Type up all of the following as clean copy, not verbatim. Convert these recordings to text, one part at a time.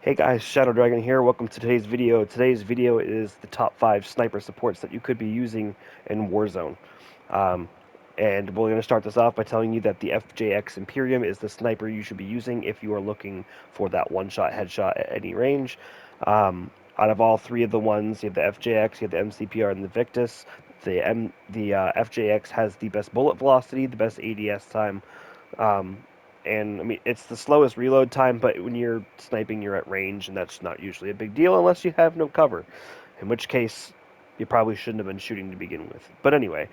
Hey guys, Shadow Dragon here. Welcome to today's video. Today's video is the top 5 sniper supports that you could be using in Warzone. Um, and we're going to start this off by telling you that the FJX Imperium is the sniper you should be using if you are looking for that one-shot headshot at any range. Out of all three of the ones, you have the FJX, you have the MCPR, and the Victus. The FJX has the best bullet velocity, the best ADS time, um, and I mean, it's the slowest reload time, but when you're sniping, you're at range, and that's not usually a big deal unless you have no cover, in which case you probably shouldn't have been shooting to begin with. But anyway,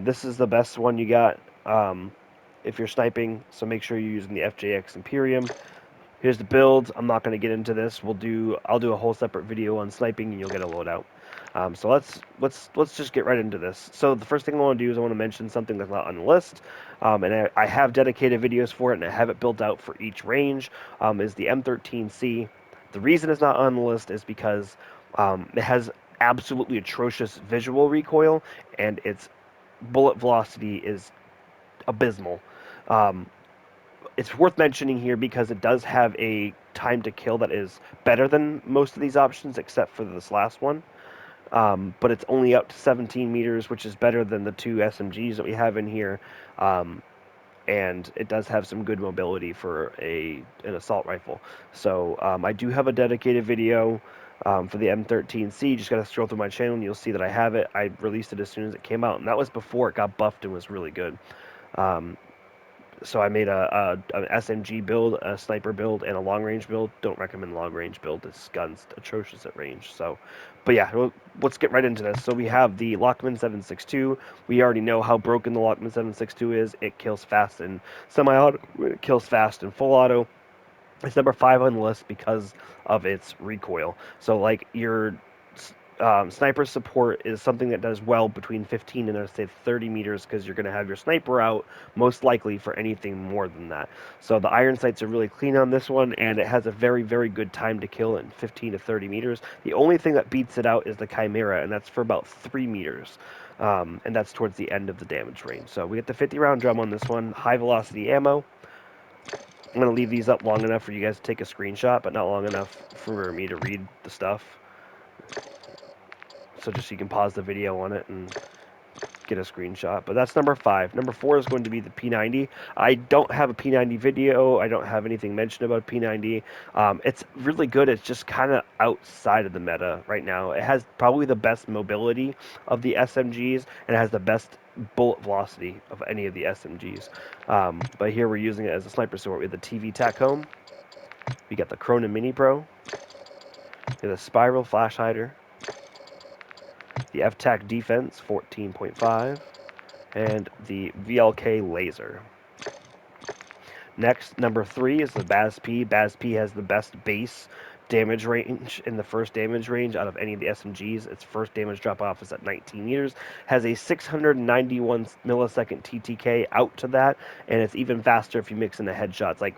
this is the best one you got if you're sniping, so make sure you're using the FJX Imperium. Here's the build. I'm not going to get into this. I'll do a whole separate video on sniping, and you'll get a loadout. So let's just get right into this. So the first thing I want to do is I want to mention something that's not on the list, and I have dedicated videos for it, and I have it built out for each range. Is the M13C. The reason it's not on the list is because it has absolutely atrocious visual recoil, and its bullet velocity is abysmal. Um, it's worth mentioning here because it does have a time to kill that is better than most of these options, except for this last one. But it's only up to 17 meters, which is better than the two SMGs that we have in here. Um, and it does have some good mobility for an assault rifle. So I do have a dedicated video for the M13C. Just got to scroll through my channel and you'll see that I have it. I released it as soon as it came out, and that was before it got buffed and was really good. Um, so I made an SMG build, a sniper build, and a long range build. Don't recommend long range build. This gun's atrocious at range. So, but yeah, let's get right into this. So we have the Lockman 762. We already know how broken the Lockman 762 is. It kills fast and semi-auto. It kills fast and full auto. It's number 5 on the list because of its recoil. So like your sniper support is something that does well between 15 and I'd say 30 meters because you're going to have your sniper out most likely for anything more than that. So the iron sights are really clean on this one, and it has a very, very good time to kill in 15 to 30 meters. The only thing that beats it out is the Chimera, and that's for about 3 meters. And that's towards the end of the damage range. So we get the 50 round drum on this one, high velocity ammo. I'm going to leave these up long enough for you guys to take a screenshot, but not long enough for me to read the stuff. So just so you can pause the video on it and get a screenshot. But that's number 5. Number 4 is going to be the P90. I don't have a P90 video. I don't have anything mentioned about P90. It's really good. It's just kind of outside of the meta right now. It has probably the best mobility of the SMGs, and it has the best bullet velocity of any of the SMGs. But here we're using it as a sniper sword with the TV TAC home. We got the Cronin Mini Pro. We got the Spiral Flash Hider. The F-TAC Defense 14.5, and the VLK Laser. Next, number 3 is the BAS-P. BAS-P has the best base damage range in the first damage range out of any of the SMGs. Its first damage drop-off is at 19 meters, has a 691 millisecond TTK out to that, and it's even faster if you mix in the headshots, like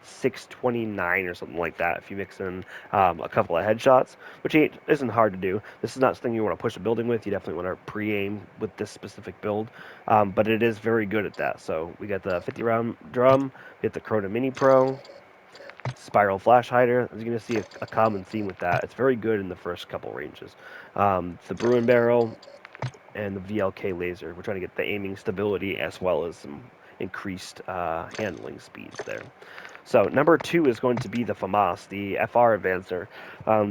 629 or something like that if you mix in a couple of headshots, which isn't hard to do. This is not something you want to push a building with. You definitely want to pre-aim with this specific build, but it is very good at that. So we got the 50 round drum, we got the Cronin Mini Pro, Spiral Flash Hider. You're going to see a common theme with that. It's very good in the first couple ranges. The Bruin Barrel and the VLK Laser. We're trying to get the aiming stability as well as some increased handling speeds there. So number 2 is going to be the Famas, the FR Advancer.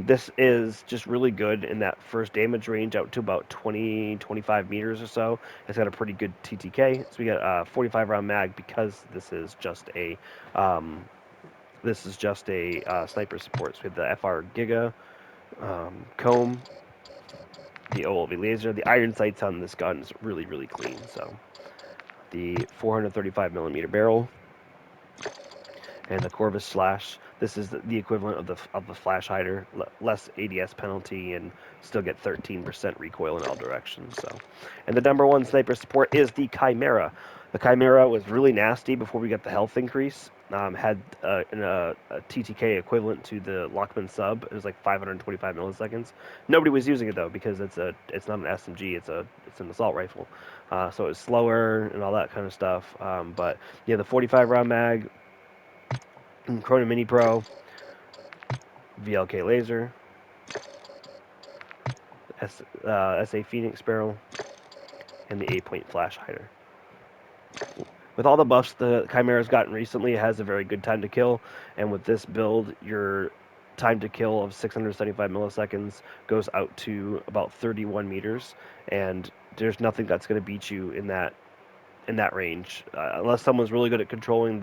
This is just really good in that first damage range out to about 20-25 meters or so. It's got a pretty good TTK. So we got a 45 round mag because this is just a sniper support. So we have the FR Giga, Comb, the OLV laser. The iron sights on this gun is really, really clean. So the 435 millimeter barrel, and the Corvus Slash. This is the equivalent of the Flash Hider, less ADS penalty, and still get 13% recoil in all directions. So, and the number 1 sniper support is the Chimera. The Chimera was really nasty before we got the health increase. Had a TTK equivalent to the Lockman sub. It was like 525 milliseconds. Nobody was using it though because it's not an SMG. It's an assault rifle. So it's slower and all that kind of stuff. But yeah, the 45 round mag, Cronin Mini Pro, VLK laser, SA Phoenix barrel, and the 8-point flash hider. With all the buffs the Chimera's gotten recently, it has a very good time to kill, and with this build, your time to kill of 675 milliseconds goes out to about 31 meters, and there's nothing that's going to beat you in that range, unless someone's really good at controlling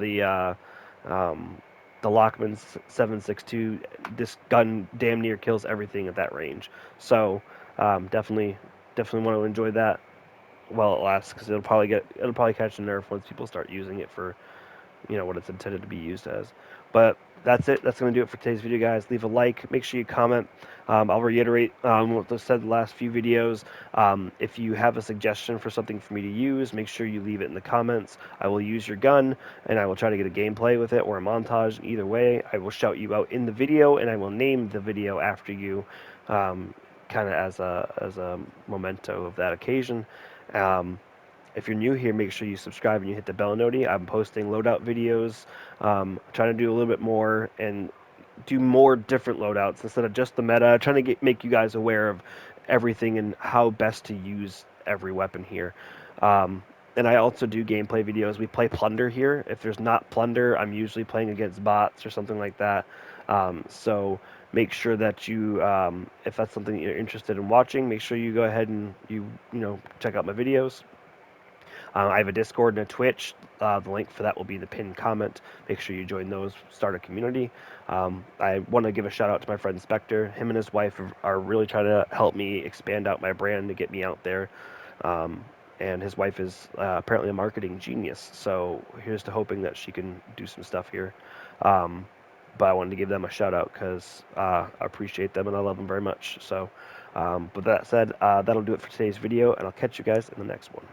um, the Lockman 7.62. This gun damn near kills everything at that range. So definitely want to enjoy that while it lasts, because it'll probably catch a nerf once people start using it for what it's intended to be used as. But that's it. That's going to do it for today's video, guys. Leave a like. Make sure you comment. I'll reiterate what I said the last few videos. If you have a suggestion for something for me to use, make sure you leave it in the comments. I will use your gun, and I will try to get a gameplay with it or a montage. Either way, I will shout you out in the video, and I will name the video after you, kind of as a memento of that occasion. Um, if you're new here, make sure you subscribe and you hit the bell noti. I'm posting loadout videos, trying to do a little bit more and do more different loadouts instead of just the meta. Trying to make you guys aware of everything and how best to use every weapon here. Um, and I also do gameplay videos. We play Plunder here. If there's not Plunder, I'm usually playing against bots or something like that. So make sure that you, if that's something that you're interested in watching, make sure you go ahead and check out my videos. I have a Discord and a Twitch. The link for that will be in the pinned comment. Make sure you join those, start a community. I want to give a shout out to my friend Spectre. Him and his wife are really trying to help me expand out my brand to get me out there. And his wife is apparently a marketing genius. So here's to hoping that she can do some stuff here. But I wanted to give them a shout out because I appreciate them and I love them very much. So, with that said, that'll do it for today's video, and I'll catch you guys in the next one.